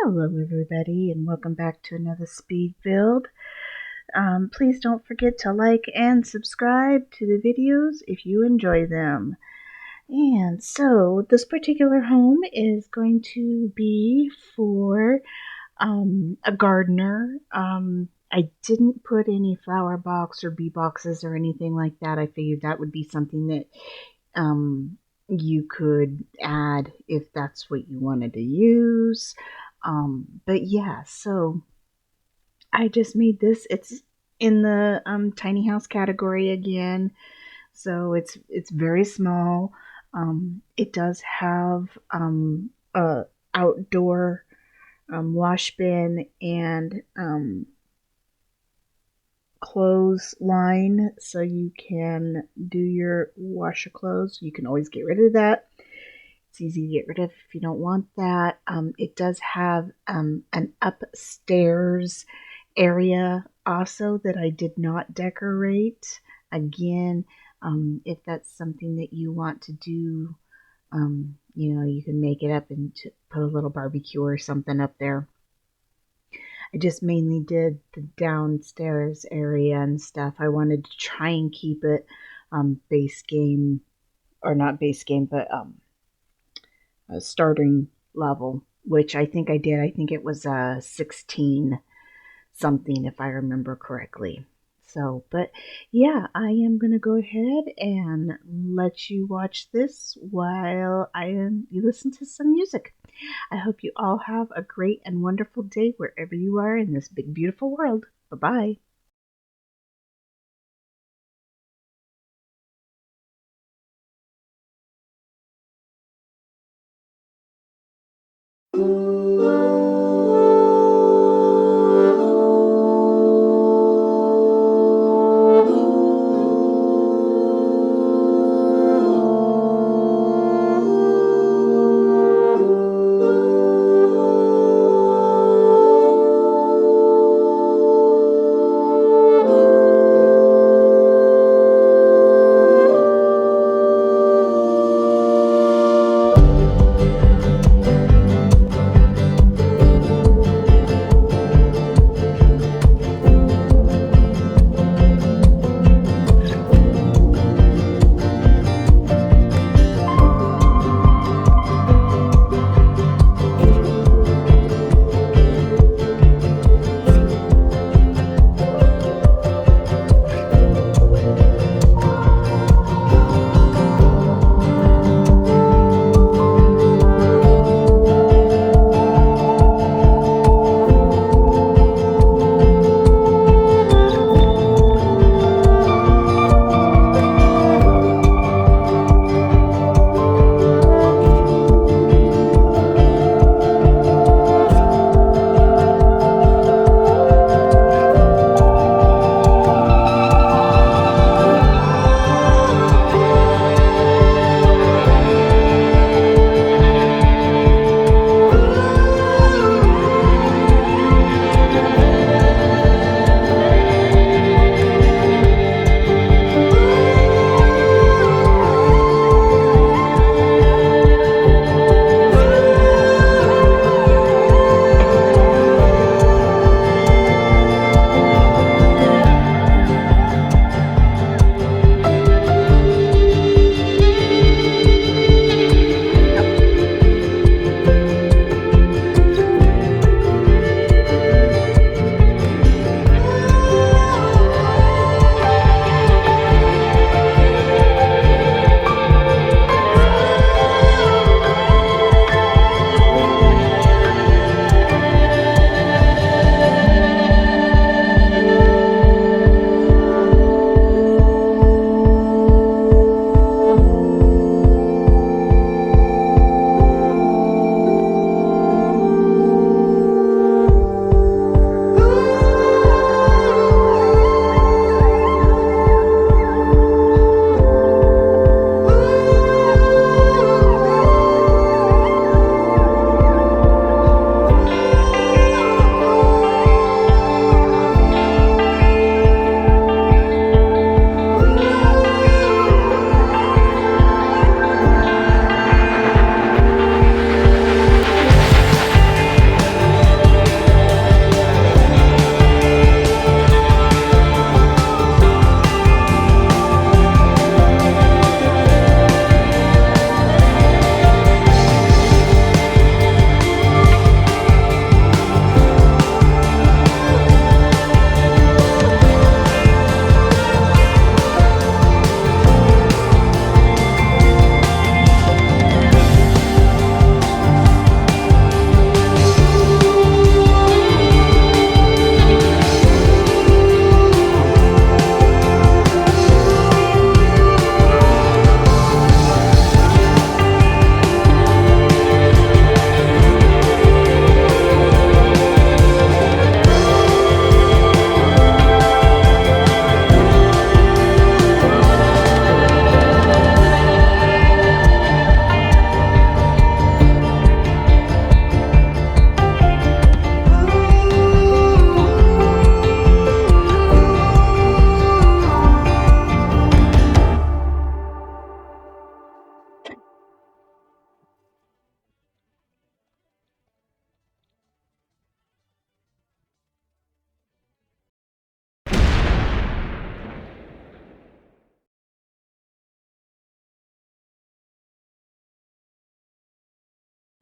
Hello everybody and welcome back to another speed build. Please don't forget to like and subscribe to the videos if you enjoy them. And so this particular home is going to be for a gardener. I didn't put any flower box or bee boxes or anything like that. I figured that would be something that you could add if that's what you wanted to use. But yeah, so I just made this. It's in the tiny house category again, so it's very small. It does have a outdoor wash bin and clothes line, so you can do your wash your clothes. You can always get rid of that. It's easy to get rid of if you don't want that. It does have an upstairs area also that I did not decorate. Again, if that's something that you want to do, you can make it up and put a little barbecue or something up there. I just mainly did the downstairs area and stuff. I wanted to try and keep it base game, or not base game, but a starting level, which I think I did. I think it was 16 something, if I remember correctly. So, but yeah, I am going to go ahead and let you watch this while you listen to some music. I hope you all have a great and wonderful day wherever you are in this big, beautiful world. Bye-bye.